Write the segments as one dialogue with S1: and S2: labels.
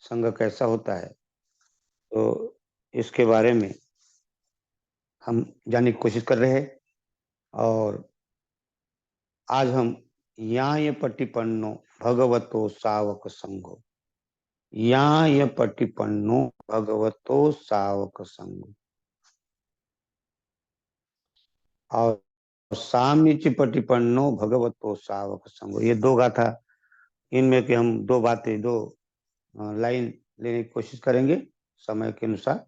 S1: संघ कैसा होता है, तो इसके बारे में हम जानने की कोशिश कर रहे हैं। और आज हम याय पटिपन्नो भगवतो सावक संघो, याय पटिपन्नो भगवतो सावक संघो और साम्यच पटिपन्नो भगवतो सावक संघो, ये दो गाथा। इनमें के हम दो बातें, दो लाइन लेने की कोशिश करेंगे समय के अनुसार।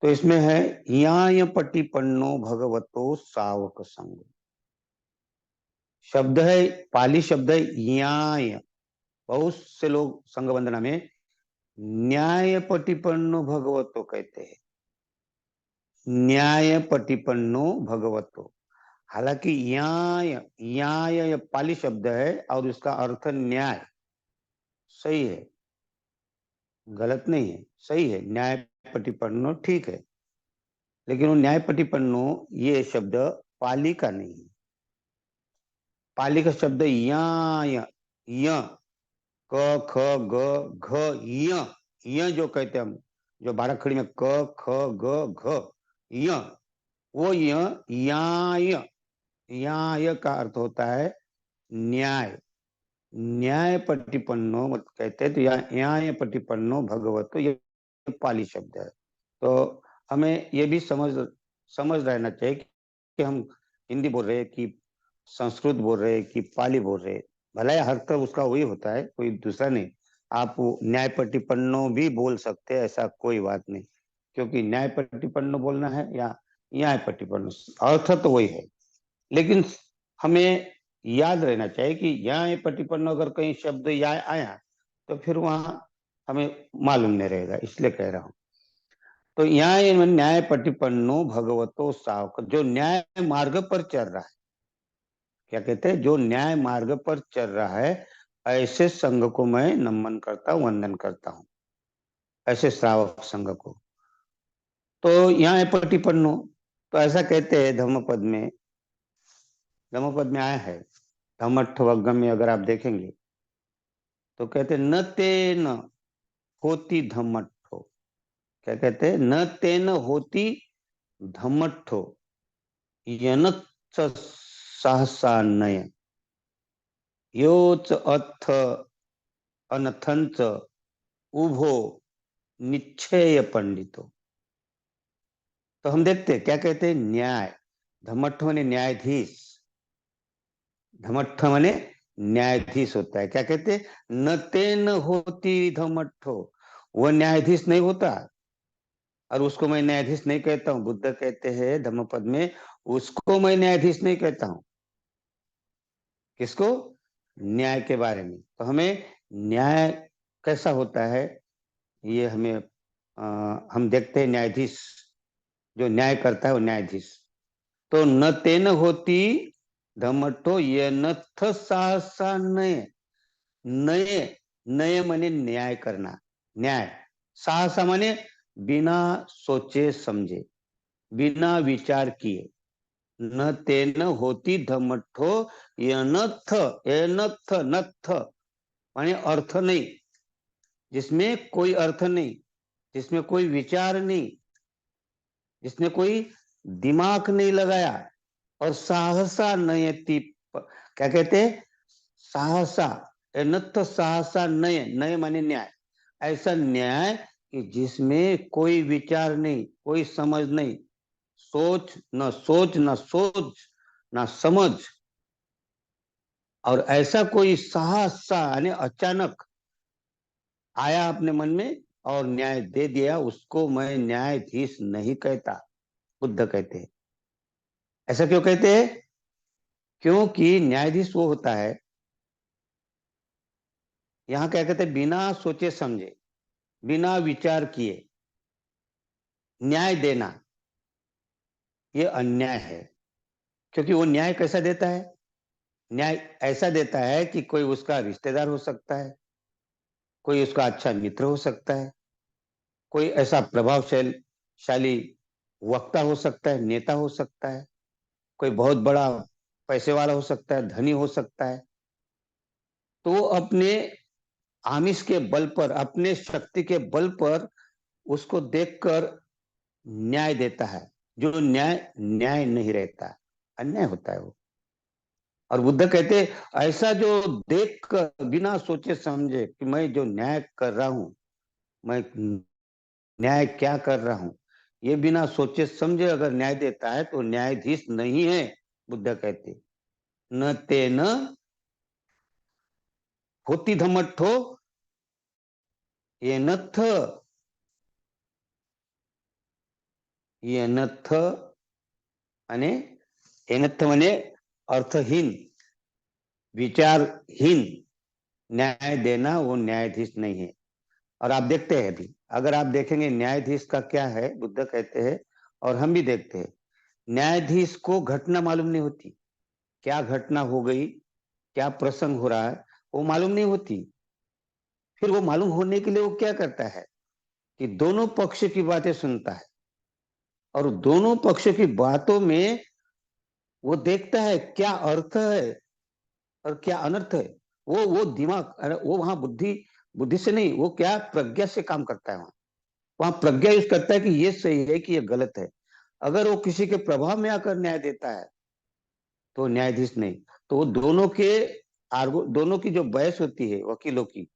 S1: तो इसमें है याय पटिपन्नो भगवतो सावक संघो। शब्द है, पाली शब्द है याय। बहुत से लोग संघ वंदना में न्याय पटिपन्नो भगवतो कहते हैं, न्याय पटिपन्नो भगवतो। हालांकि न्याय, न्याय पाली शब्द है और उसका अर्थ न्याय। सही है, गलत नहीं है, सही है, न्याय पटिपन्नो ठीक है। लेकिन वो न्याय पटिपन्नो ये शब्द पाली का नहीं है। पाली का शब्द याय, य, क ख ग घ, य जो कहते हैं हम, जो बाराखड़ी में क ख ग घ, य, वो याय, याय का अर्थ होता है न्याय। न्याय पटिपन्नो मत कहते हैं, तो न्याय पटिपन्नो भगवतो ये पाली शब्द है। तो हमें ये भी समझ रहना चाहिए कि हम हिंदी बोल रहे हैं कि संस्कृत बोल रहे हैं कि पाली बोल रहे हैं। भला हर तक उसका वही होता है, कोई दूसरा नहीं। आप न्याय पटिपन्नो भी बोल सकते हैं, ऐसा कोई बात नहीं। क्योंकि न्याय पटिपन्नो बोलना है या न्याय पटिपन्नो, अर्थ तो वही है। लेकिन हमें याद रहना चाहिए कि न्याय पटिपन्नो अगर कहीं शब्द या आया तो फिर वहां हमें मालूम नहीं रहेगा, इसलिए कह रहा हूं। तो यहाँ न्याय पटिपन्नो भगवतो सावक, जो न्याय मार्ग पर चल रहा है, क्या कहते हैं, जो न्याय मार्ग पर चल रहा है, ऐसे संघ को मैं नमन करता हूं, वंदन करता हूं, ऐसे श्रावक संघ को। तो यहाँ है पटिपन्नो, तो ऐसा कहते हैं धम्मपद में, धम्मपद में आया है। धम्मठवग्गम में अगर आप देखेंगे तो कहते न तेन होती धम्मठो, क्या कहते हैं, न तेन होती धम्मठो यनच सहसा नय, योच अथ अनथंच उभो निश्चय पंडितो। तो हम देखते हैं क्या कहते हैं, न्याय, धमट्ठ माने न्यायाधीश, धमट्ठ माने न्यायाधीश होता है। क्या कहते हैं, न तेन होती धमट्ठो, वह न्यायाधीश नहीं होता, और उसको मैं न्यायाधीश नहीं कहता हूं। बुद्ध कहते हैं धम्मपद में, उसको मैं न्यायाधीश नहीं कहता हूं। किसको, न्याय के बारे में। तो हमें न्याय कैसा होता है ये हमें हम देखते हैं। न्यायाधीश जो न्याय करता है वो न्यायाधीश। तो न तेन होती धमट्ठो ये नथ साहसा नय, नय, नय माने न्याय करना, न्याय। साहसा माने बिना सोचे समझे, बिना विचार किए। न तेन होती धमट्ठो यनथ, एनथ नथ माने अर्थ नहीं, जिसमें कोई अर्थ नहीं, जिसमें कोई विचार नहीं, जिसने कोई दिमाग नहीं लगाया। और साहसा नयति, क्या कहते हैं, साहसा, एनथ साहसा नय, नय माने न्याय। ऐसा न्याय कि जिसमें कोई विचार नहीं, कोई समझ नहीं, सोच न सोच न सोच न समझ, और ऐसा कोई साहसा यानी अचानक आया अपने मन में और न्याय दे दिया, उसको मैं न्यायाधीश नहीं कहता, बुद्ध कहते हैं। ऐसा क्यों कहते हैं, क्योंकि न्यायाधीश वो होता है, यहां क्या कहते हैं, बिना सोचे समझे, बिना विचार किए न्याय देना, ये अन्याय है। क्योंकि वो न्याय कैसा देता है, न्याय ऐसा देता है कि कोई उसका रिश्तेदार हो सकता है, कोई उसका अच्छा मित्र हो सकता है, कोई ऐसा प्रभावशाली वक्ता हो सकता है, नेता हो सकता है, कोई बहुत बड़ा पैसे वाला हो सकता है, धनी हो सकता है। तो वो अपने आमिष के बल पर, अपने शक्ति के बल पर उसको देखकर न्याय देता है, जो न्याय न्याय नहीं रहता, अन्याय होता है वो। और बुद्ध कहते ऐसा जो देख कर बिना सोचे समझे कि मैं जो न्याय कर रहा हूं, मैं न्याय क्या कर रहा हूं, ये बिना सोचे समझे अगर न्याय देता है तो न्यायाधीश नहीं है। बुद्ध कहते न तेन होती धम्मट्ठो येनत्थ, येनत्थ અને येनत्थ माने अर्थहीन, विचारहीन न्याय देना वो न्यायाधीश नहीं है। और आप देखते हैं अभी, अगर आप देखेंगे न्यायाधीश का क्या है, बुद्ध कहते हैं और हम भी देखते हैं, न्यायाधीश को घटना मालूम नहीं होती, क्या घटना हो गई, क्या प्रसंग हो रहा है, वो मालूम नहीं होती। फिर वो मालूम होने के लिए वो क्या करता है कि दोनों पक्ष की बातें सुनता है और दोनों पक्ष की बातों में वो देखता है क्या अर्थ है और क्या अनर्थ है। वो दिमाग, वो वहां बुद्धि, बुद्धि से नहीं, वो क्या प्रज्ञा से काम करता है। वहां प्रज्ञा यूज करता है कि ये सही है कि ये गलत है। अगर वो किसी के प्रभाव में आकर न्याय देता है तो न्यायाधीश नहीं। तो वो दोनों के दोनों की जो बहस होती है वकीलों की,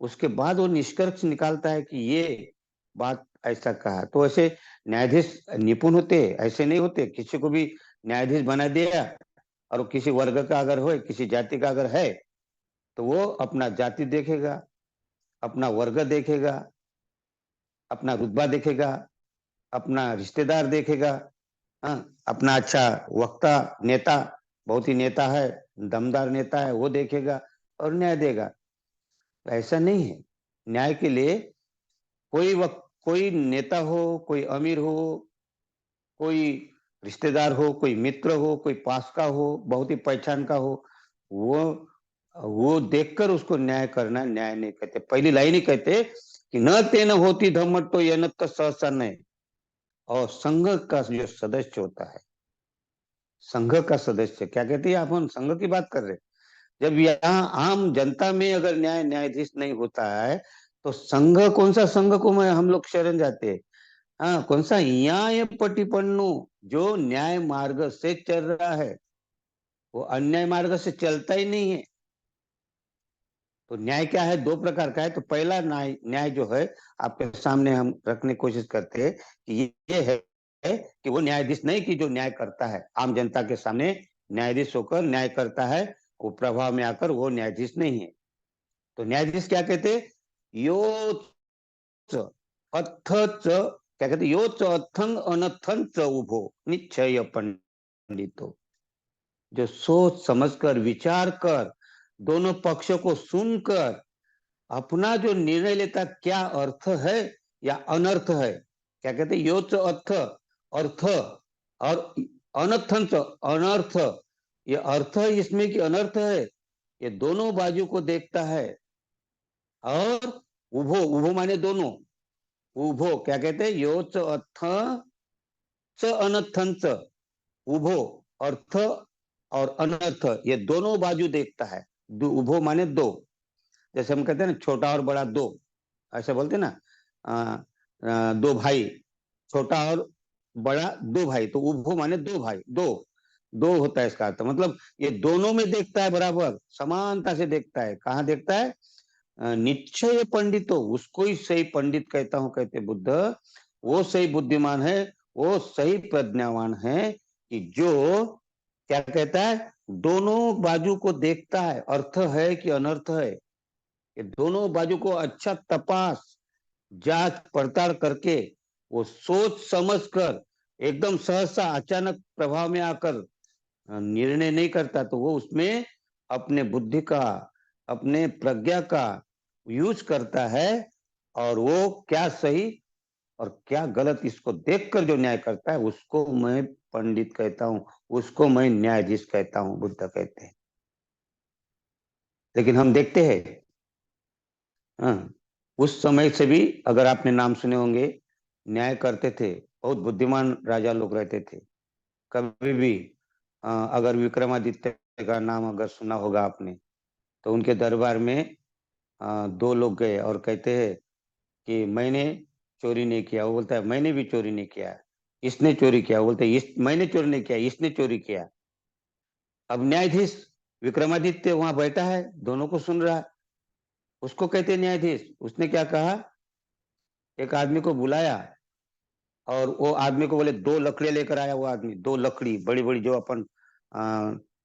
S1: उसके बाद वो निष्कर्ष निकालता है कि ये बात ऐसा कहा। तो ऐसे न्यायाधीश निपुण होते, ऐसे नहीं होते किसी को भी न्यायाधीश बना दिया। और किसी वर्ग का अगर हो, किसी जाति का अगर है, तो वो अपना जाति देखेगा, अपना वर्ग देखेगा, अपना रुतबा देखेगा, अपना रिश्तेदार देखेगा, हाँ, अपना अच्छा वक्ता, नेता, बहुत ही नेता है, दमदार नेता है, वो देखेगा और न्याय देगा। ऐसा नहीं है। न्याय के लिए कोई नेता हो, कोई अमीर हो, कोई रिश्तेदार हो, कोई मित्र हो, कोई पास का हो, बहुत ही पहचान का हो, वो वो देखकर उसको न्याय करना न्याय नहीं कहते। पहली लाइन ही कहते कि न तेन होती धम्मट तो यह सहसा नहीं। और संघ का जो सदस्य होता है, संघ का सदस्य क्या कहते हैं, आप हम संघ की बात कर रहे हैं। जब यहाँ आम जनता में अगर न्यायाधीश नहीं होता है तो संघ, कौन सा संघ को मैं हम लोग शरण जाते हैं। हाँ, कौन सा न्याय पटिपन्नु, जो न्याय मार्ग से चल रहा है, वो अन्याय मार्ग से चलता ही नहीं है। तो न्याय क्या है, दो प्रकार का है। तो पहला न्याय, न्याय जो है आपके सामने हम रखने की कोशिश करते हैं कि ये है कि वो न्यायाधीश नहीं कि जो न्याय करता है आम जनता के सामने न्यायाधीश होकर न्याय करता है, वो प्रभाव में आकर वो न्यायाधीश नहीं है। तो न्यायाधीश क्या कहते, यो अथ च, क्या कहते, यो च अथंग अनथन च उभो निश्चय पंडितो, जो सोच समझकर विचार कर दोनों पक्षों को सुनकर अपना जो निर्णय लेता, क्या अर्थ है या अनर्थ है। क्या कहते यो च अर्थ, अर्थ, और अनर्थन च अनर्थ, ये अर्थ है इसमें कि अनर्थ है, ये दोनों बाजू को देखता है। और उभो, उभो माने दोनों, उभो क्या कहते हैं, यो च अर्थ च अनर्थन च, उभो अर्थ और अनर्थ ये दोनों बाजू देखता है। उभो माने दो, जैसे हम कहते हैं ना छोटा और बड़ा दो, ऐसा बोलते ना, दो भाई, छोटा और बड़ा दो भाई, तो उभो माने दो भाई, दो, दो होता है इसका अर्थ। मतलब ये दोनों में देखता है, बराबर समानता से देखता है। कहाँ देखता है, निश्चय पंडितो, उसको ही सही पंडित कहता हूं, कहते बुद्ध, वो सही बुद्धिमान है, वो सही प्रज्ञावान है कि जो क्या कहता है, दोनों बाजू को देखता है, अर्थ है कि अनर्थ है, ये दोनों बाजू को अच्छा तपास जांच पड़ताल करके वो सोच समझ कर एकदम सहसा अचानक प्रभाव में आकर निर्णय नहीं करता। तो वो उसमें अपने बुद्धि का, अपने प्रज्ञा का यूज करता है, और वो क्या सही और क्या गलत इसको देखकर जो न्याय करता है उसको मैं पंडित कहता हूं, उसको मैं न्यायाधीश कहता हूं, बुद्ध कहते हैं। लेकिन हम देखते हैं, हाँ, उस समय से भी अगर आपने नाम सुने होंगे, न्याय करते थे, बहुत बुद्धिमान राजा लोग रहते थे। कभी भी अगर विक्रमादित्य का नाम अगर सुना होगा आपने, तो उनके दरबार में दो लोग गए और कहते हैं कि मैंने चोरी नहीं किया। वो बोलता है मैंने भी चोरी नहीं किया। इसने चोरी किया। वो बोलते है मैंने चोरी नहीं किया, इसने चोरी किया। अब न्यायाधीश विक्रमादित्य वहां बैठा है, दोनों को सुन रहा है। उसको कहते हैं न्यायाधीश, उसने क्या कहा, एक आदमी को बुलाया और वो आदमी को बोले दो लकड़ियां लेकर आया। वो आदमी दो लकड़ी बड़ी बड़ी, जो अपन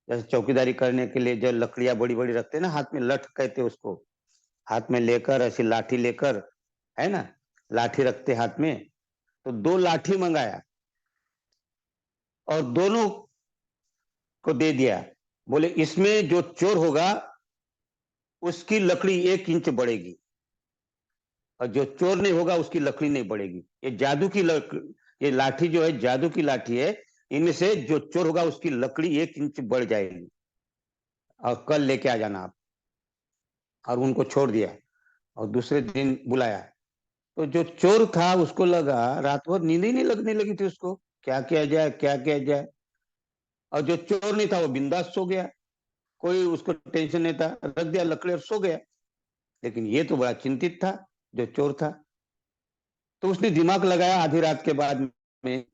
S1: जैसे चौकीदारी करने के लिए जो लकड़ियां बड़ी बड़ी रखते हैं ना, हाथ में लठ कहते हैं उसको, हाथ में लेकर ऐसी लाठी लेकर, है ना, लाठी रखते हाथ में। तो दो लाठी मंगाया और दोनों को दे दिया। बोले इसमें जो चोर होगा उसकी लकड़ी 1 इंच बढ़ेगी, और जो चोर नहीं होगा उसकी लकड़ी नहीं बढ़ेगी। ये जादू की ये लाठी जो है जादू की लाठी है। इनमें से जो चोर होगा उसकी लकड़ी 1 इंच बढ़ जाएगी, और कल लेके आ जाना आप। और उनको छोड़ दिया और दूसरे दिन बुलाया। तो जो चोर था उसको लगा रात भर नींद ही नहीं लगने लगी थी उसको, क्या किया जाए क्या किया जाए। और जो चोर नहीं था वो बिंदास सो गया, कोई उसको टेंशन नहीं था, रख दिया लकड़ी और सो गया। लेकिन ये तो बड़ा चिंतित था जो चोर था। तो उसने दिमाग लगाया आधी रात के बाद में,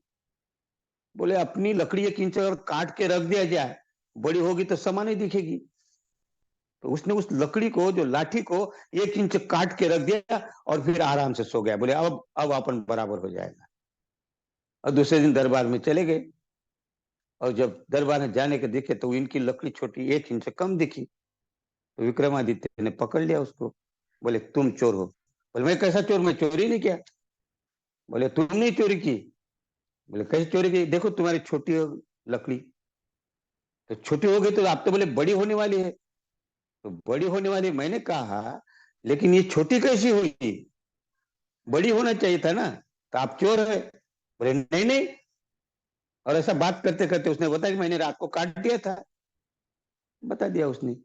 S1: बोले अपनी लकड़ी 1 इंच अगर काट के रख दिया जाए, बड़ी होगी तो समान ही दिखेगी। तो उसने उस लकड़ी को, जो लाठी को, 1 इंच काट के रख दिया और फिर आराम से सो गया। बोले अब अपन बराबर हो जाएगा। और दूसरे दिन दरबार में चले गए, और जब दरबार में जाने के देखे तो इनकी लकड़ी छोटी 1 इंच कम दिखी। तो विक्रमादित्य ने पकड़ लिया उसको। बोले तुम चोर हो। बोले मैं कैसा चोर, मैं चोरी नहीं किया। बोले तुमने चोरी की। बोले कैसे चोरी की, देखो तुम्हारी छोटी लकड़ी। तो छोटी हो गई तो आप तो बोले बड़ी होने वाली है। तो बड़ी होने वाली मैंने कहा, लेकिन ये छोटी कैसी हुई, बड़ी होना चाहिए था ना। तो आप चोर है। बोले नहीं नहीं। और ऐसा बात करते करते उसने बताया कि मैंने रात को काट दिया था, बता दिया उसने।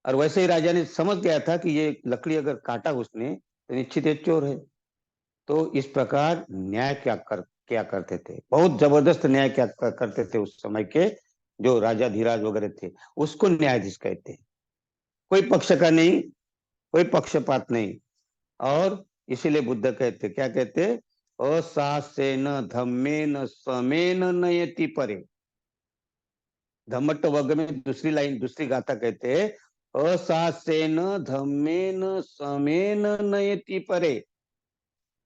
S1: और वैसे ही राजा ने समझ गया था कि ये लकड़ी अगर काटा उसने तो निश्चित ये चोर है। तो इस प्रकार न्याय क्या करते थे, बहुत जबरदस्त न्याय करते थे उस समय के जो राजा धीराज वगैरह थे। उसको न्यायाधीश कहते हैं। कोई पक्ष का नहीं, कोई पक्षपात नहीं। और इसीलिए बुद्ध कहते, क्या कहते, असासेन धम्मेन समेन नयति परे। धम्मट्ट वर्ग में दूसरी लाइन, दूसरी गाथा कहते हैं, असासेन धम्मेन समेन नयति परे।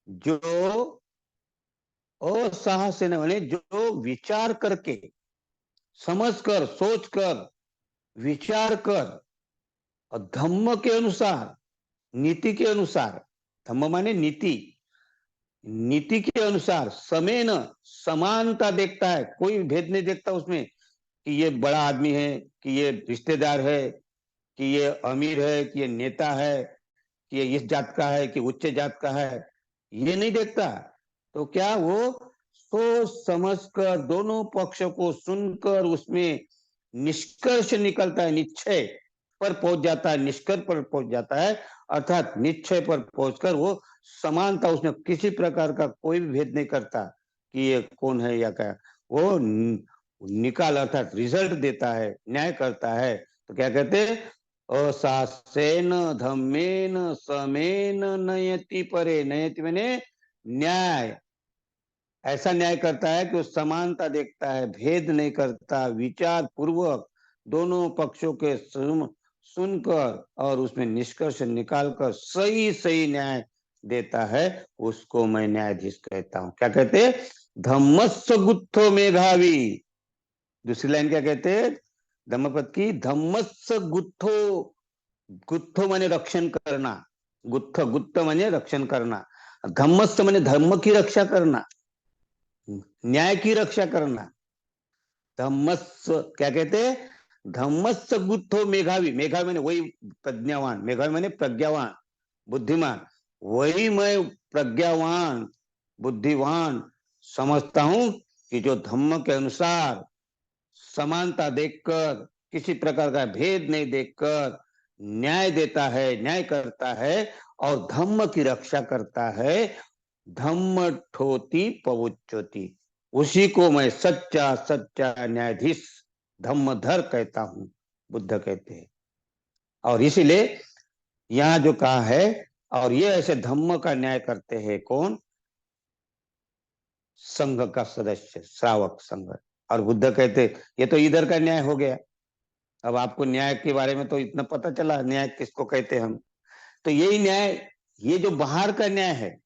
S1: जो असाहसेन माने जो विचार करके, समझकर, सोचकर, विचार कर, और धम्म के अनुसार, नीति के अनुसार, धम्म माने नीति, नीति के अनुसार, समेन समानता देखता है, कोई भेद नहीं देखता उसमें कि ये बड़ा आदमी है, कि ये रिश्तेदार है, कि ये अमीर है, कि ये नेता है, कि ये इस जात का है कि उच्च जात का है, ये नहीं देखता। तो क्या वो सोच समझकर दोनों पक्ष को सुनकर उसमें निष्कर्ष निकलता है, निश्चय पर पहुंच जाता है, निष्कर्ष पर पहुंच जाता है। अर्थात निश्चय पर पहुंचकर वो समानता, उसने किसी प्रकार का कोई भी भेद नहीं करता कि ये कौन है या क्या। वो निकाल अर्थात रिजल्ट देता है, न्याय करता है। तो क्या कहते हैं, असासेन धम्मेन समेन नयति परे। नयति मैंने न्याय, ऐसा न्याय करता है कि वो समानता देखता है, भेद नहीं करता, विचार पूर्वक दोनों पक्षों के सुनकर और उसमें निष्कर्ष निकालकर सही सही न्याय देता है। उसको मैं न्यायाधीश कहता हूं। क्या कहते हैं, धम्मस्स गुत्थो मेधावी। दूसरी लाइन क्या कहते हैं धम्मपद की, धम्मस्स गुत्थो। गुत्थो माने रक्षण करना, गुत्थ गुत्थ माने रक्षण करना, धम्मस्स माने धर्म की रक्षा करना, न्याय की रक्षा करना। धम्मस्स क्या कहते हैं, धम्मस्स गुत्थो मेघावी। मेघावी माने वही प्रज्ञावान, मेघावी माने प्रज्ञावान, बुद्धिमान। वही मैं प्रज्ञावान, बुद्धिवान समझता हूं कि जो धम्म के अनुसार समानता देखकर, किसी प्रकार का भेद नहीं देखकर न्याय देता है, न्याय करता है और धम्म की रक्षा करता है। धम्म ठोती पवुच्योति, उसी को मैं सच्चा सच्चा न्यायाधीश धम्मधर कहता हूं, बुद्ध कहते हैं। और इसीलिए यहाँ जो कहा है, और ये ऐसे धम्म का न्याय करते हैं कौन? संघ का सदस्य, श्रावक संघ। और बुद्ध कहते ये तो इधर का न्याय हो गया। अब आपको न्याय के बारे में तो इतना पता चला, न्याय किसको कहते हैं हम। तो यही न्याय, ये जो बाहर का न्याय है,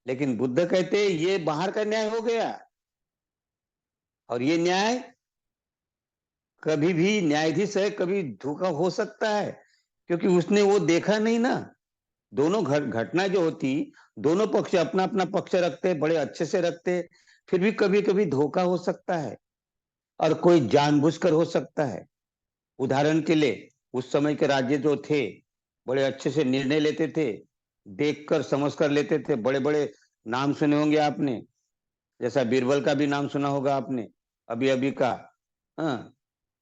S1: लेकिन बुद्ध कहते ये बाहर का न्याय हो गया। और ये न्याय कभी भी, न्यायाधीश है, कभी धोखा हो सकता है, क्योंकि उसने वो देखा नहीं ना। दोनों घटना जो होती, दोनों पक्ष अपना अपना पक्ष रखते, बड़े अच्छे से रखते, फिर भी कभी कभी धोखा हो सकता है, और कोई जानबूझकर हो सकता है। उदाहरण के लिए उस समय के राज्य जो थे, बड़े अच्छे से निर्णय लेते थे, देखकर समझकर लेते थे। बड़े बड़े नाम सुने होंगे आपने, जैसा बीरबल का भी नाम सुना होगा आपने, अभी अभी का। हाँ,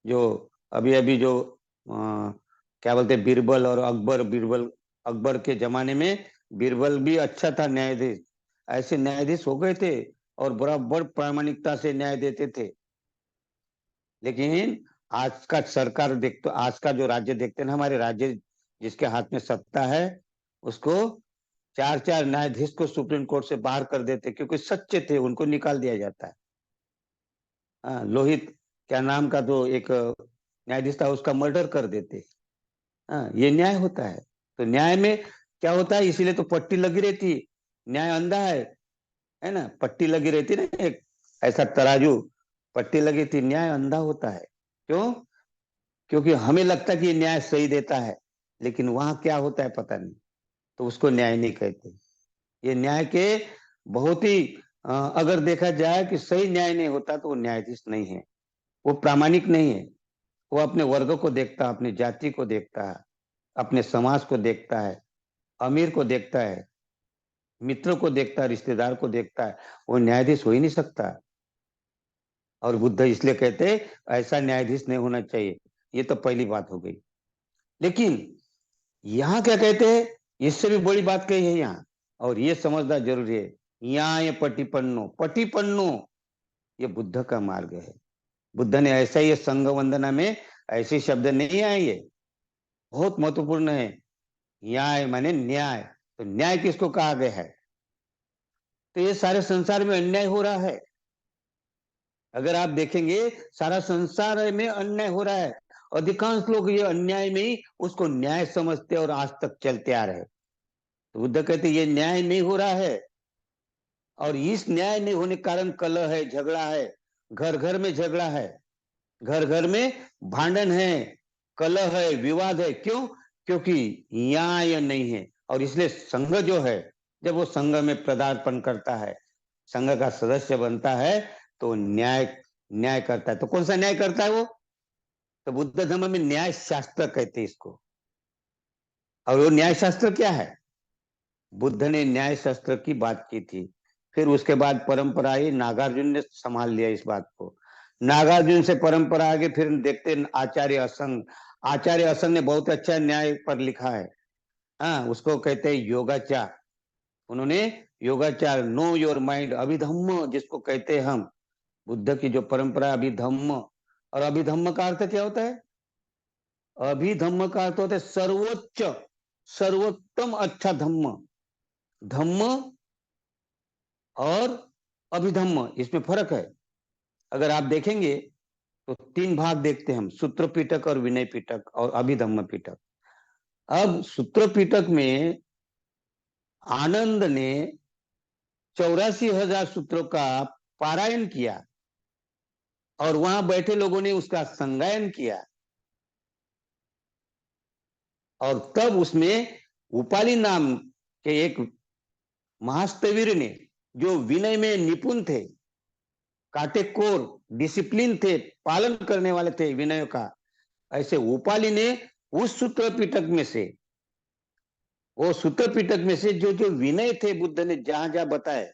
S1: जो अभी अभी जो क्या बोलते हैं, बीरबल और अकबर। बीरबल, अकबर के जमाने में बीरबल भी अच्छा था न्यायाधीश। ऐसे न्यायाधीश हो गए थे, और बराबर प्रामाणिकता से न्याय देते थे। लेकिन आज का सरकार देखते, आज का जो राज्य देखते हैं ना, हमारे राज्य जिसके हाथ में सत्ता है, उसको चार चार न्यायाधीश को सुप्रीम कोर्ट से बाहर कर देते, क्योंकि सच्चे थे, उनको निकाल दिया जाता है। लोहित क्या नाम का जो एक न्यायाधीश था, उसका मर्डर कर देते। हाँ, ये न्याय होता है। तो न्याय में क्या होता है, इसीलिए तो पट्टी लगी रहती है। न्याय अंधा है ना, पट्टी लगी रहती है ना, एक ऐसा तराजू, पट्टी लगी थी, न्याय अंधा होता है। क्यों? क्योंकि हमें लगता है कि ये न्याय सही देता है, लेकिन वहां क्या होता है पता नहीं, तो उसको न्याय नहीं कहते। ये न्याय के बहुत ही अगर देखा जाए कि सही न्याय नहीं होता, तो वो न्यायाधीश नहीं है, वो प्रामाणिक नहीं है। वो अपने वर्ग को देखता है, अपनी जाति को देखता है, अपने समाज को देखता है, अमीर को देखता है, मित्र को देखता है, रिश्तेदार को देखता है। वो न्यायाधीश हो ही नहीं सकता। और बुद्ध इसलिए कहते ऐसा न्यायाधीश नहीं होना चाहिए। ये तो पहली बात हो गई। लेकिन यहाँ क्या कहते हैं, इससे भी बड़ी बात कही है यहाँ, और ये समझना जरूरी है। यहाँ ये पटिपन्नो, पटिपन्नो ये बुद्ध का मार्ग है। बुद्ध ने ऐसा ही संघ वंदना में ऐसे शब्द नहीं आए, ये बहुत महत्वपूर्ण है। न्याय माने न्याय, तो न्याय किसको कहा गया है? तो ये सारे संसार में अन्याय हो रहा है। अगर आप देखेंगे, सारा संसार में अन्याय हो रहा है। अधिकांश लोग ये अन्याय में ही उसको न्याय समझते और आज तक चलते आ रहे। तो बुद्ध कहते ये न्याय नहीं हो रहा है, और इस न्याय नहीं होने के कारण कलह है, झगड़ा है, घर घर में झगड़ा है, घर घर में भांडन है, कलह है, विवाद है। क्यों? क्योंकि न्याय नहीं है। और इसलिए संघ जो है, जब वो संघ में पदार्पण करता है, संघ का सदस्य बनता है, तो न्याय न्याय करता है। तो कौन सा न्याय करता है वो? तो बुद्ध धर्म में न्याय शास्त्र कहते हैं इसको। और वो न्याय शास्त्र क्या है? बुद्ध ने न्याय शास्त्र की बात की थी। फिर उसके बाद परंपरा आई, नागार्जुन ने संभाल लिया इस बात को। नागार्जुन से परंपरा आगे, फिर देखते आचार्य असंग। आचार्य असंग ने बहुत अच्छा न्याय पर लिखा है। हाँ, उसको कहते हैं योगाचार। उन्होंने योगाचार, नो योर माइंड, अभिधम्म जिसको कहते हैं हम, बुद्ध की जो परंपरा अभिधम्म। और अभिधम्म का अर्थ क्या होता है? अभिधम्म का अर्थ होता है सर्वोच्च, सर्वोत्तम अच्छा धम्म। धम्म और अभिधम्म, इसमें फर्क है। अगर आप देखेंगे तो तीन भाग देखते हैं हम, सूत्र पिटक और विनय पिटक और अभिधम्म पिटक। अब सूत्र पिटक में आनंद ने 84,000 सूत्रों का पारायण किया, और वहां बैठे लोगों ने उसका संगायन किया, और तब उसमें उपाली नाम के एक महास्तवीर ने, जो विनय में निपुण थे, काटेकोर, डिसिप्लिन थे, पालन करने वाले थे विनय का, ऐसे उपाली ने उस सूत्र पिटक में से, वो सूत्र पिटक में से जो जो विनय थे, बुद्ध ने जहां जहां बताए।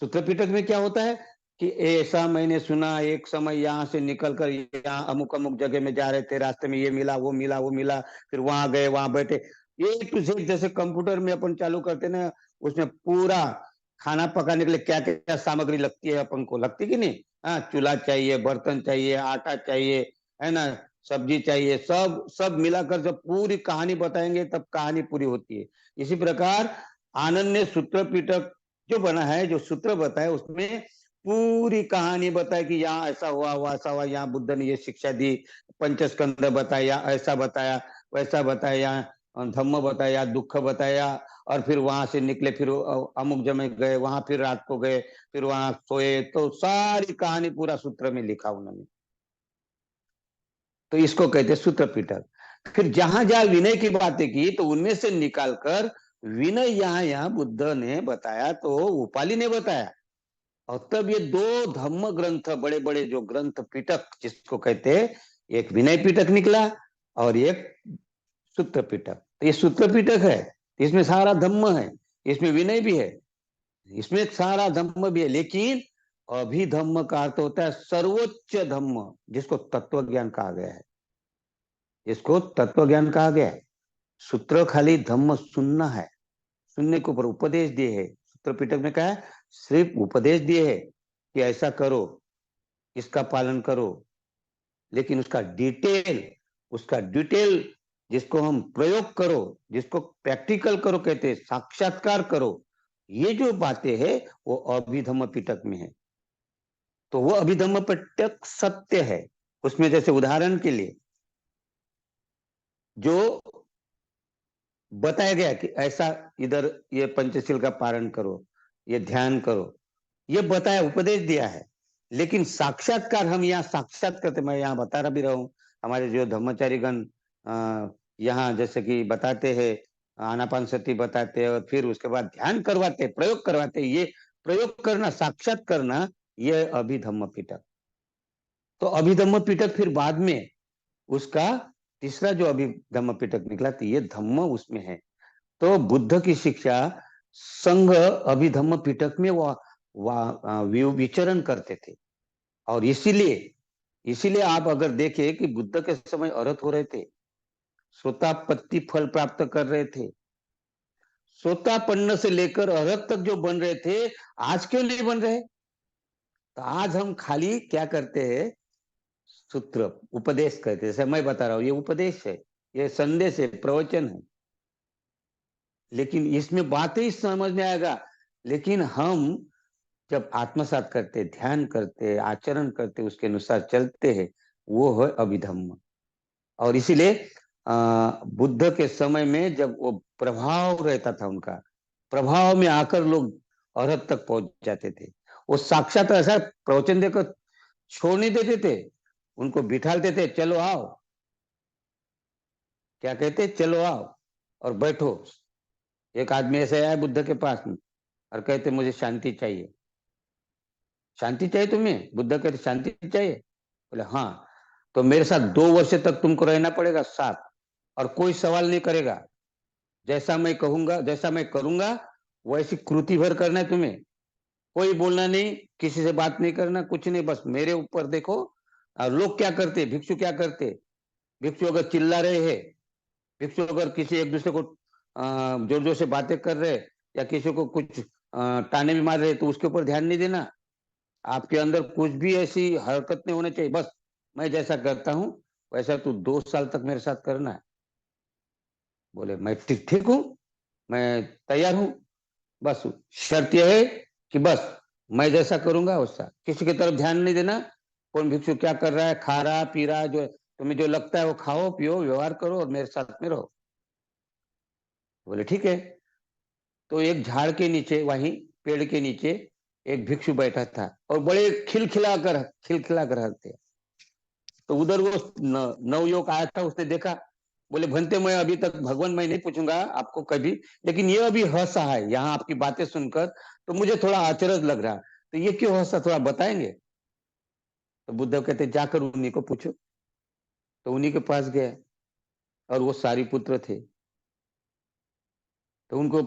S1: सूत्र पिटक में क्या होता है कि ऐसा मैंने सुना, एक समय यहाँ से निकलकर यहाँ अमुक अमुक जगह में जा रहे थे, रास्ते में ये मिला, वो मिला, वो मिला, फिर वहां गए, वहां बैठे। ए टू जेड, जैसे कंप्यूटर में अपन चालू करते ना, उसमें पूरा खाना पकाने के लिए क्या क्या सामग्री लगती है, अपन को लगती कि नहीं? हाँ, चूल्हा चाहिए, बर्तन चाहिए, आटा चाहिए, है ना, सब्जी चाहिए, सब सब मिलाकर जब पूरी कहानी बताएंगे तब कहानी पूरी होती है। इसी प्रकार आनंद ने सूत्र पिटक जो बना है, जो सूत्र बताया उसमें पूरी कहानी बताया कि यहाँ ऐसा हुआ, वैसा हुआ, यहाँ बुद्ध ने ये शिक्षा दी, पंचस्कंद बताया, ऐसा बताया, वैसा बताया, धम्म बताया, दुख बताया, और फिर वहां से निकले, फिर अमुक जगह गए, वहां फिर रात को गए, फिर वहां सोए, तो सारी कहानी पूरा सूत्र में लिखा उन्होंने। तो इसको कहते सूत्र पिटक। फिर जहां जहां विनय की बातें की तो उनमें से निकालकर विनय यहाँ बुद्ध ने बताया, तो उपाली ने बताया। और तब ये दो धम्म ग्रंथ, बड़े बड़े जो ग्रंथ पिटक जिसको कहते हैं, एक विनय पिटक निकला और एक सूत्र पिटक। तो ये सूत्र पिटक है, इसमें सारा धम्म है, इसमें विनय भी है, इसमें सारा धम्म भी है। लेकिन अभिधम्म का अर्थ होता है सर्वोच्च धम्म, जिसको तत्व ज्ञान कहा गया है, इसको तत्व ज्ञान कहा गया है। सूत्र खाली धम्म सुनना है, सुनने के ऊपर उपदेश दिए है। सूत्र पिटक में कहा है सिर्फ उपदेश दिए है कि ऐसा करो, इसका पालन करो, लेकिन उसका डिटेल जिसको हम प्रयोग करो, जिसको प्रैक्टिकल करो कहते हैं, साक्षात्कार करो, ये जो बातें है वो अभिधम्म पिटक में है। तो वो अभिधम्म पिटक सत्य है। उसमें जैसे उदाहरण के लिए जो बताया गया कि ऐसा इधर ये पंचशील का पारण करो, ये ध्यान करो, ये बताया, उपदेश दिया है। लेकिन साक्षात्कार हम यहाँ साक्षात करते, मैं यहाँ बता रहा भी रहा हूँ, हमारे जो धर्मचारी गण यहाँ जैसे कि बताते हैं, आनापान सती बताते हैं, और फिर उसके बाद ध्यान करवाते, प्रयोग करवाते, ये प्रयोग करना, साक्षात करना, ये अभिधम्म पिटक। तो अभिधम्म पिटक फिर बाद में उसका तीसरा जो अभिधम्म पिटक निकला, तो ये धम्म उसमें है। तो बुद्ध की शिक्षा संघ अभिधम्म पिटक में विचरण करते थे। और इसीलिए इसीलिए आप अगर देखें कि बुद्ध के समय अरहत हो रहे थे, सोतापत्ति फल प्राप्त कर रहे थे, सोतापन्न से लेकर अरहत तक जो बन रहे थे, आज क्यों नहीं बन रहे? तो आज हम खाली क्या करते हैं, सूत्र उपदेश कहते हैं, जैसे मैं बता रहा हूं, ये उपदेश है, ये संदेश है, प्रवचन है, लेकिन इसमें बातें ही समझ में आएगा। लेकिन हम जब आत्मसात करते, ध्यान करते, आचरण करते, उसके अनुसार चलते हैं, वो है अभिधम्म। और इसीलिए बुद्ध के समय में जब वो प्रभाव रहता था, उनका प्रभाव में आकर लोग अरहत तक पहुंच जाते थे। वो साक्षात ऐसा प्रवचन देकर छोड़ नहीं देते थे, उनको बिठालते थे, चलो आओ, क्या कहते, चलो आओ और बैठो। एक आदमी ऐसे आया बुद्ध के पास में और कहते मुझे शांति चाहिए। शांति चाहिए तुम्हें? बुद्ध कहते शांति चाहिए? बोले हाँ। तो मेरे साथ 2 वर्ष तक तुमको रहना पड़ेगा साथ, और कोई सवाल नहीं करेगा, जैसा मैं कहूंगा, जैसा मैं करूंगा वैसी कृति भर करना है तुम्हें, कोई बोलना नहीं, किसी से बात नहीं करना, कुछ नहीं, बस मेरे ऊपर देखो। और लोग क्या करते, भिक्षु क्या करते, भिक्षु अगर चिल्ला रहे हैं, भिक्षु अगर किसी एक दूसरे को जोर जोर से बातें कर रहे, या किसी को कुछ ताने भी मार रहे, तो उसके ऊपर ध्यान नहीं देना। आपके अंदर कुछ भी ऐसी हरकत नहीं होनी चाहिए, बस मैं जैसा करता हूं वैसा तू 2 साल तक मेरे साथ करना है। बोले मैं ठीक ठीक हूं, मैं तैयार हूं, बस शर्त यह है कि बस मैं जैसा करूंगा वैसा, किसी की तरफ ध्यान नहीं देना, कौन भिक्षु क्या कर रहा है, खा रहा पी रहा, जो तुम्हें जो लगता है वो खाओ पियो, व्यवहार करो और मेरे साथ में रहो। बोले ठीक है। तो एक झाड़ के नीचे, वहीं पेड़ के नीचे एक भिक्षु बैठा था और बड़े खिलखिला कर हंसते। तो उधर वो नवयुवक आया था, उसने देखा, बोले भंते मैं अभी तक भगवान मैं नहीं पूछूंगा आपको कभी, लेकिन ये अभी हंसा है यहाँ आपकी बातें सुनकर, तो मुझे थोड़ा अचरज लग रहा, तो ये क्यों हंसा, थोड़ा बताएंगे? तो बुद्ध कहते जाकर उन्हीं को पूछो। तो उन्हीं के पास गए, और वो सारी पुत्र थे। तो उनको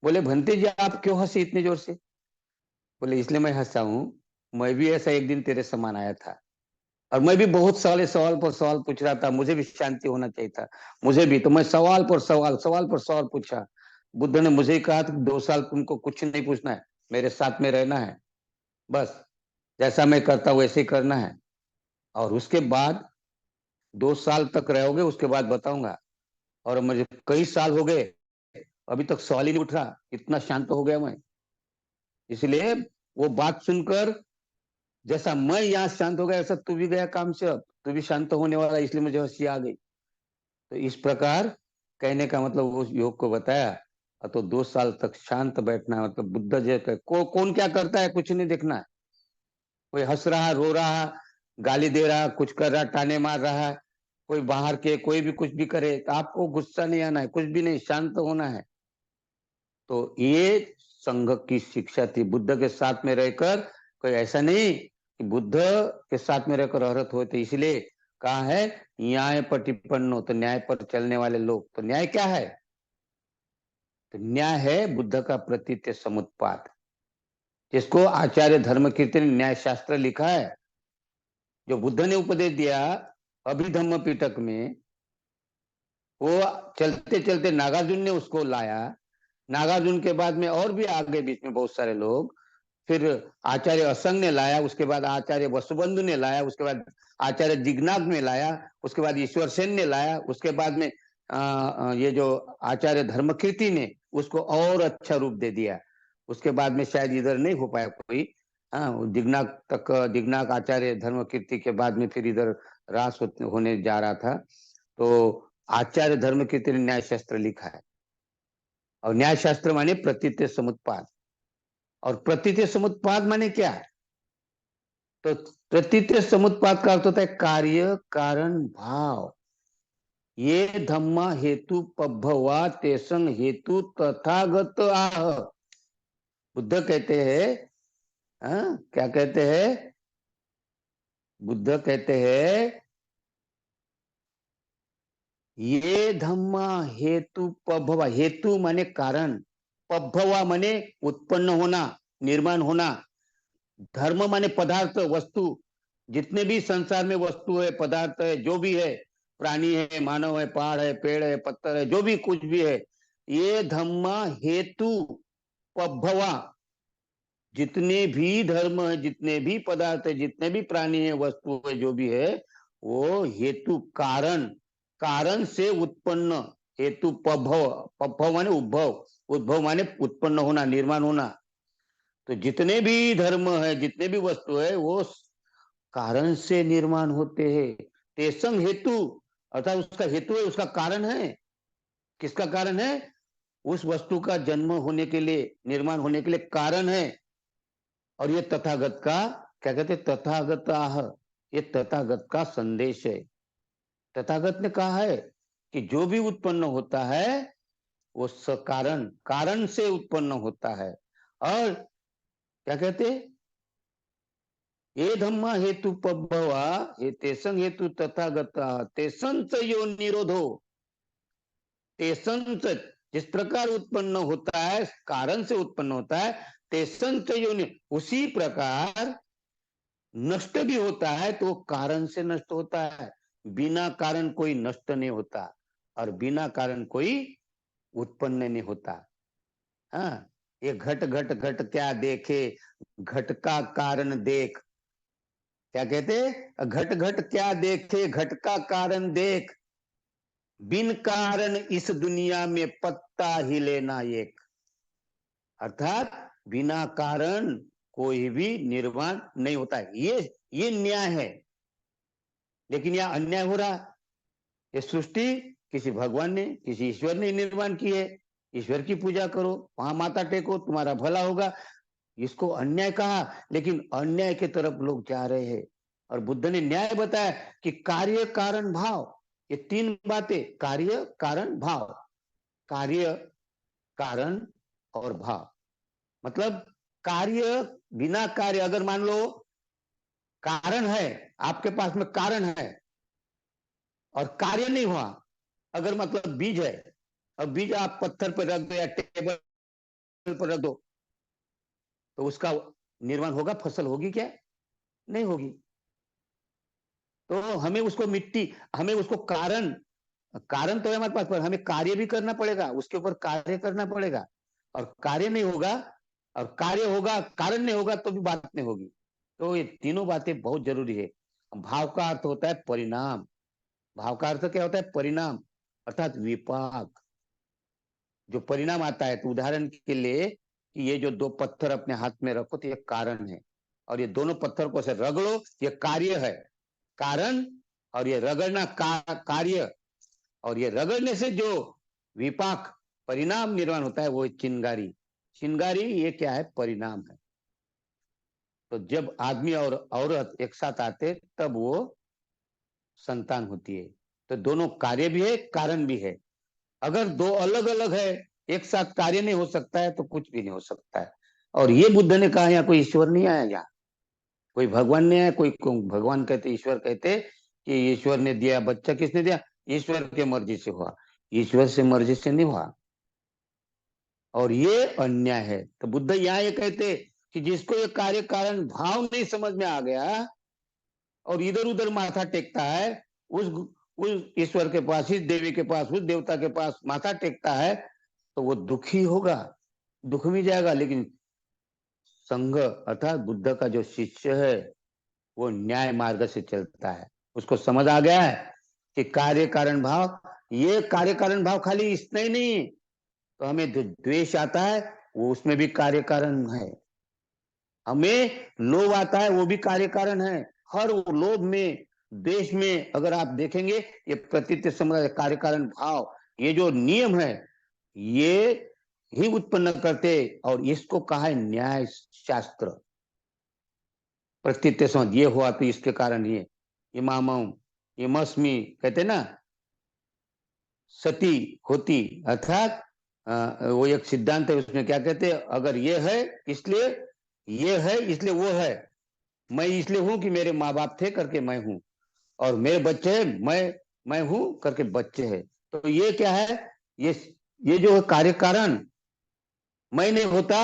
S1: बोले भंते जी आप क्यों हंसे इतने जोर से? बोले इसलिए मैं हंसा हूं, मैं भी ऐसा एक दिन तेरे समान आया था, और मैं भी बहुत सारे सवाल पर सवाल पूछ रहा था, मुझे भी शांति होना चाहिए था, मुझे भी, तो मैं सवाल पर सवाल पूछा। बुद्ध ने मुझे ही कहा था 2 साल तुमको कुछ नहीं पूछना है, मेरे साथ में रहना है, बस जैसा मैं करता हूं वैसे ही करना है। और उसके बाद 2 साल तक रहोगे उसके बाद बताऊंगा। और मुझे कई साल हो गए, अभी तक सवाल ही नहीं उठ रहा, इतना शांत हो गया मैं। इसलिए वो बात सुनकर जैसा मैं यहाँ शांत हो गया, ऐसा तू भी गया काम से, अब तू भी शांत होने वाला, इसलिए मुझे हंसी आ गई। तो इस प्रकार कहने का मतलब उस योग को बताया। तो 2 साल तक शांत बैठना मतलब बुद्ध जय कौन क्या करता है कुछ नहीं देखना है। कोई हंस रहा, रो रहा, गाली दे रहा, कुछ कर रहा, ताने मार रहा है, कोई बाहर के कोई भी कुछ भी करे, तो आपको गुस्सा नहीं आना है, कुछ भी नहीं, शांत होना है। तो ये संघ की शिक्षा थी बुद्ध के साथ में रहकर। कोई ऐसा नहीं कि बुद्ध के साथ में रहकर अरहत हुए थे, इसलिए कहा है न्याय पर टिप्पणो, तो न्याय पर चलने वाले लोग। तो न्याय क्या है? तो न्याय है बुद्ध का प्रतीत्य समुत्पाद, जिसको आचार्य धर्मकीर्ति ने न्याय शास्त्र लिखा है। जो बुद्ध ने उपदेश दिया अभिधम्म पिटक में, वो चलते चलते नागार्जुन ने उसको लाया। नागार्जुन के बाद में और भी आगे बीच में बहुत सारे लोग, फिर आचार्य असंग ने लाया, उसके बाद आचार्य वसुबंधु ने लाया, उसके बाद आचार्य दिग्नाग ने लाया, उसके बाद ईश्वर सेन ने लाया, उसके बाद में ये जो आचार्य धर्मकीर्ति ने उसको और अच्छा रूप दे दिया। उसके बाद में शायद इधर नहीं हो पाया कोई। हाँ, दिग्नाग तक, दिग्नाग आचार्य धर्मकीर्ति के बाद में फिर इधर रास होने जा रहा था। तो आचार्य धर्मकीर्ति ने न्याय शास्त्र लिखा है, और न्याय शास्त्र माने प्रतीत्य समुत्पाद। और प्रतीत्य समुत्पाद माने क्या? तो प्रतीत्य समुत्पाद का अर्थ होता है कार्य कारण भाव। ये धम्मा हेतु पभवा तेसंग हेतु तथागत आह। बुद्ध कहते हैं, क्या कहते हैं? बुद्ध कहते हैं ये धम्मा हेतु पभवा, हेतु माने कारण, पभवा माने उत्पन्न होना, निर्माण होना, धर्म माने पदार्थ वस्तु। जितने भी संसार में वस्तु है, पदार्थ है, जो भी है, प्राणी है, मानव है, पहाड़ है, पेड़ है, पत्थर है, जो भी कुछ भी है, ये धम्मा हेतु पभवा, जितने भी धर्म है, जितने भी पदार्थ है, जितने भी प्राणी है, वस्तु है, जो भी है, वो हेतु कारण, कारण से उत्पन्न। हेतु पभव, पभव माने उद्भव, उद्भव माने उत्पन्न होना, निर्माण होना। तो जितने भी धर्म है, जितने भी वस्तु है, वो कारण से निर्माण होते हैं। तेसंग हेतु, अर्थात उसका हेतु है, उसका कारण है। किसका कारण है? उस वस्तु का जन्म होने के लिए, निर्माण होने के लिए कारण है। और ये तथागत का क्या कहते हैं? तथागत आह, ये तथागत का संदेश है। तथागत ने कहा है कि जो भी उत्पन्न होता है वो सकारण, कारण से उत्पन्न होता है। और क्या कहते हैं? ये धम्मा हेतु पभवा, ये तेसंग हेतु तथागता, तेसंच यो निरोधो। तेसंच, जिस प्रकार उत्पन्न होता है, कारण से उत्पन्न होता है, तेसंच यो, उसी प्रकार नष्ट भी होता है तो कारण से नष्ट होता है। बिना कारण कोई नष्ट नहीं होता, और बिना कारण कोई उत्पन्न नहीं होता। हाँ, ये घट घट घट क्या देखे, घट का कारण देख। क्या कहते? घट घट क्या देखे, घट का कारण देख, बिन कारण इस दुनिया में पत्ता हिले ना एक। अर्थात बिना कारण कोई भी निर्माण नहीं होता है। ये न्याय है। लेकिन यह अन्याय हो रहा। ये सृष्टि किसी भगवान ने, किसी ईश्वर ने निर्माण की है। ईश्वर की पूजा करो, वहां माथा टेको, तुम्हारा भला होगा। इसको अन्याय कहा, लेकिन अन्याय की तरफ लोग जा रहे हैं। और बुद्ध ने न्याय बताया कि कार्य कारण भाव, ये तीन बातें, कार्य कारण भाव। कार्य, कारण और भाव, मतलब कार्य, बिना कार्य, अगर मान लो कारण है, आपके पास में कारण है और कार्य नहीं हुआ, अगर मतलब बीज है और बीज आप पत्थर पर रख दो या टेबल पर रख दो, तो उसका निर्माण होगा, फसल होगी क्या? नहीं होगी। तो हमें उसको मिट्टी, हमें उसको कारण, कारण तो है हमारे पास, पर हमें कार्य भी करना पड़ेगा, उसके ऊपर कार्य करना पड़ेगा। और कार्य नहीं होगा, और कार्य होगा, कारण नहीं होगा, तो भी बात नहीं होगी। तो ये तीनों बातें बहुत जरूरी है। भाव का अर्थ होता है परिणाम। भाव का अर्थ क्या होता है? परिणाम, अर्थात विपाक। जो परिणाम आता है, तो उदाहरण के लिए कि ये जो दो पत्थर अपने हाथ में रखो तो ये कारण है, और ये दोनों पत्थर को से रगड़ो, ये कार्य है, कारण। और ये रगड़ना कार्य, और ये रगड़ने से जो विपाक परिणाम निर्माण होता है वो है चिंगारी। चिंगारी ये क्या है? परिणाम है। तो जब आदमी और औरत एक साथ आते तब वो संतान होती है। तो दोनों कार्य भी है, कारण भी है। अगर दो अलग अलग है, एक साथ कार्य नहीं हो सकता है, तो कुछ भी नहीं हो सकता है। और ये बुद्ध ने कहा यहाँ कोई ईश्वर नहीं आया, यहाँ कोई भगवान नहीं आया। कोई भगवान कहते, ईश्वर कहते कि ईश्वर ने दिया बच्चा, किसने दिया? ईश्वर की मर्जी से हुआ। ईश्वर से मर्जी से नहीं हुआ, और ये अन्याय है। तो बुद्ध यहाँ ये कहते कि जिसको ये कार्य कारण भाव नहीं समझ में आ गया और इधर उधर माथा टेकता है, उस उस ईश्वर के पास, इस देवी के पास, उस देवता के पास माथा टेकता है, तो वो दुखी होगा, दुख में जाएगा। लेकिन संघ अर्थात बुद्ध का जो शिष्य है वो न्याय मार्ग से चलता है। उसको समझ आ गया है कि कार्य कारण भाव, ये कार्य कारण भाव खाली इतना ही नहीं, तो हमें जो द्वेष आता है वो उसमें भी कार्य कारण है। हमें लोभ आता है, वो भी कार्य कारण है। हर लोभ में, द्वेष में अगर आप देखेंगे, ये प्रतीत समझ कार्य कारण भाव, ये जो नियम है ये ही उत्पन्न करते, और इसको कहा है न्याय शास्त्र। प्रतीत समझ, ये हुआ तो इसके कारण ये मामाऊं, ये मस्मी कहते ना, सती होती, अर्थात वो एक सिद्धांत है, उसमें क्या कहते हैं? अगर ये है इसलिए, ये है इसलिए वो है, मैं इसलिए हूं कि मेरे माँ बाप थे करके मैं हूं, और मेरे बच्चे हैं, मैं हूं करके बच्चे हैं। तो ये क्या है? ये ये जो है कार्य कारण, मैं नहीं होता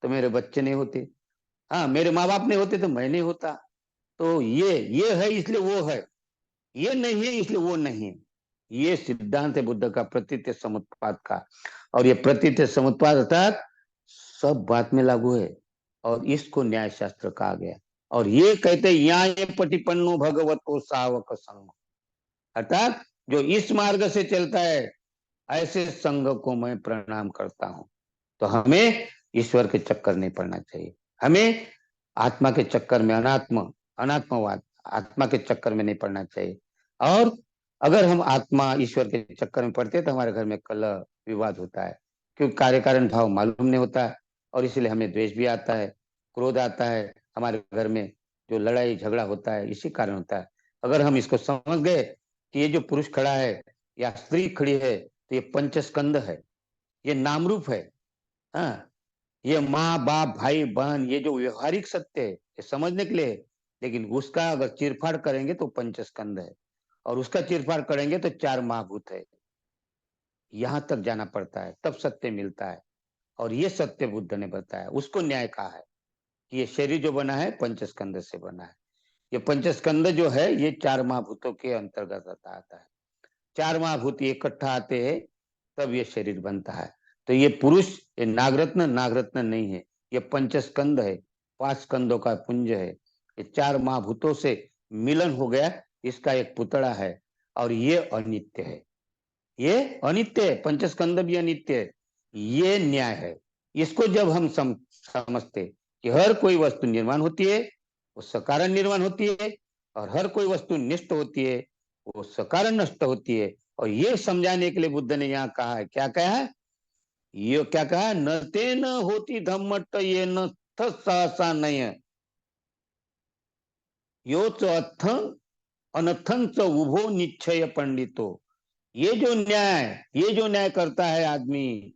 S1: तो मेरे बच्चे नहीं होते, हाँ मेरे माँ बाप नहीं होते तो मैं नहीं होता। तो ये है इसलिए वो है, ये नहीं है इसलिए वो नहीं है। ये सिद्धांत है बुद्ध का, प्रतीत समुत्पाद का। और ये प्रतीत समुत्पाद अर्थात सब बात में लागू है, और इसको न्याय शास्त्र कहा गया। और ये कहते यहाँ ये पटिपन्नो भगवतो सावक संग, अर्थात जो इस मार्ग से चलता है ऐसे संघ को मैं प्रणाम करता हूं। तो हमें ईश्वर के चक्कर नहीं पड़ना चाहिए, हमें आत्मा के चक्कर में, अनात्मवाद आत्मा के चक्कर में नहीं पड़ना चाहिए। और अगर हम आत्मा ईश्वर के चक्कर में पड़ते तो हमारे घर में कलह विवाद होता है, क्योंकि कार्य कारण भाव मालूम नहीं होता है, और इसलिए हमें द्वेष भी आता है, क्रोध आता है। हमारे घर में जो लड़ाई झगड़ा होता है इसी कारण होता है। अगर हम इसको समझ गए कि ये जो पुरुष खड़ा है या स्त्री खड़ी है, तो ये पंचस्कंद है, ये नाम रूप है। हाँ, ये माँ बाप भाई बहन, ये जो व्यवहारिक सत्य है ये समझने के लिए है। लेकिन उसका अगर चीरफाड़ करेंगे तो पंचस्कंद है, और उसका चीरफाड़ करेंगे तो चार महाभूत है। यहां तक जाना पड़ता है, तब सत्य मिलता है। और ये सत्य बुद्ध ने बताया, उसको न्याय कहा है कि ये शरीर जो बना है पंचस्कंद से बना है। ये पंचस्कंद जो है ये चार महाभूतों के अंतर्गत आता है। चार महाभूत इकट्ठा आते हैं तब ये शरीर बनता है। तो ये पुरुष, ये नागरत्न नागरत्न नहीं है, ये पंचस्कंद है, पांच स्कंदों का पुंज है। ये चार महाभूतों से मिलन हो गया, इसका एक पुतड़ा है, और ये अनित्य है। ये अनित्य है, पंचस्कंद भी अनित्य है। ये न्याय है। इसको जब हम समझते कि हर कोई वस्तु निर्माण होती है, वो सकारण निर्माण होती है, और हर कोई वस्तु नष्ट होती है, वो सकारण नष्ट होती है। और ये समझाने के लिए बुद्ध ने यहाँ कहा है, क्या कहा है? ये क्या कहा है? न ते न होती धम्मट ये न सहसा नहीं, यो च अथ अनथन च उभो निश्चय पंडितो। ये जो न्याय करता है आदमी,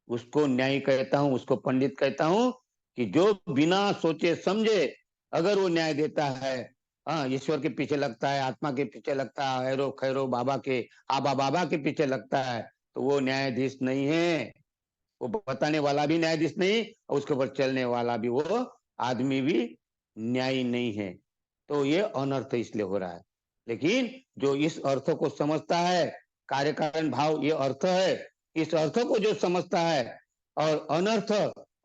S1: उसको न्यायी कहता हूं, उसको पंडित कहता हूं, कि जो बिना सोचे समझे अगर वो न्याय देता है, हाँ ईश्वर के पीछे लगता है, आत्मा के पीछे लगता है, हैरो खैरो बाबा के, आबा बाबा के पीछे लगता है, तो वो न्यायाधीश नहीं है। वो बताने वाला भी न्यायाधीश नहीं, और उसके ऊपर चलने वाला भी, वो आदमी भी न्यायी नहीं है। तो ये अनर्थ इसलिए हो रहा है। लेकिन जो इस अर्थ को समझता है, कार्य कारण भाव ये अर्थ है, इस अर्थ को जो समझता है, और अनर्थ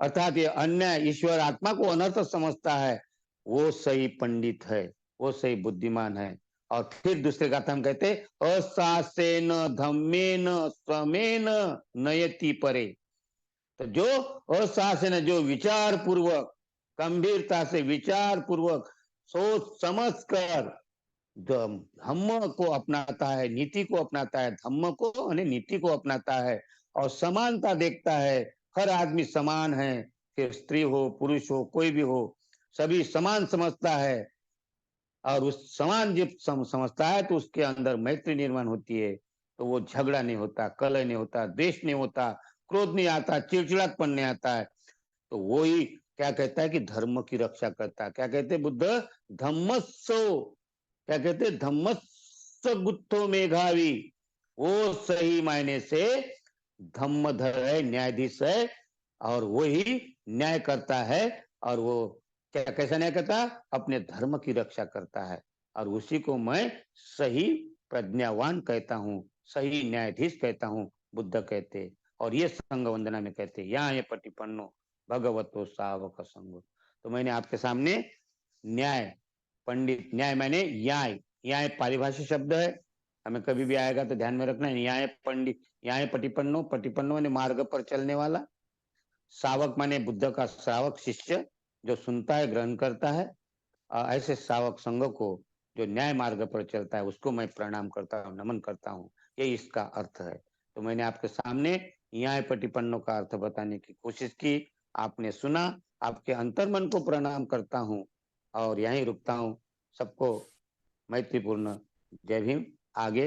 S1: अर्थात ये अन्य ईश्वर आत्मा को अनर्थ समझता है, वो सही पंडित है, वो सही बुद्धिमान है, और फिर दूसरे का अर्थ हम कहते असासेन धम्मेन समेन नयति परे। तो जो असासेन, जो विचार पूर्वक, गंभीरता से विचार पूर्वक सोच समझ कर धम्म को अपनाता है, नीति को अपनाता है, धम्म को और नीति को अपनाता है और समानता देखता है, हर आदमी समान है, फिर स्त्री हो पुरुष हो कोई भी हो, सभी समान समझता है और उस समान जब समझता है तो उसके अंदर मैत्री निर्माण होती है। तो वो झगड़ा नहीं होता, कलह नहीं होता, द्वेष नहीं होता, क्रोध नहीं आता, चिड़चिड़ापन नहीं आता है। तो वो ही क्या कहता है कि धर्म की रक्षा करता है। क्या कहते हैं बुद्ध? धम्मस्सो, क्या कहते हैं? धम्मस्स गुत्थो मेघावी। वो सही मायने से धम्मधर है, न्यायाधीश है और वो ही न्याय करता है। और वो क्या कैसा न्याय करता है? अपने धर्म की रक्षा करता है। और उसी को मैं सही प्रज्ञावान कहता हूँ, सही न्यायाधीश कहता हूँ, बुद्ध कहते। और ये संघ वंदना में कहते यहाँ ये पटिपन्नो भगवतो सावक संग। तो मैंने आपके सामने न्याय, पंडित, न्याय माने न्याय, न्याय पारिभाषिक शब्द है, हमें कभी भी आएगा तो ध्यान में रखना है। न्याय पंडित, न्याय पटिपन्नो, पटिपन्नो माने मार्ग पर चलने वाला, सावक माने बुद्ध का श्रावक शिष्य जो सुनता है ग्रहण करता है। ऐसे श्रावक संघ को जो न्याय मार्ग पर चलता है उसको मैं प्रणाम करता हूँ, नमन करता हूँ। ये इसका अर्थ है। तो मैंने आपके सामने न्याय पटिपन्नो का अर्थ बताने की कोशिश की, आपने सुना। आपके अंतर्मन को प्रणाम करता हूँ और यहीं रुकता हूँ। सबको मैत्रीपूर्ण जय भीम। आगे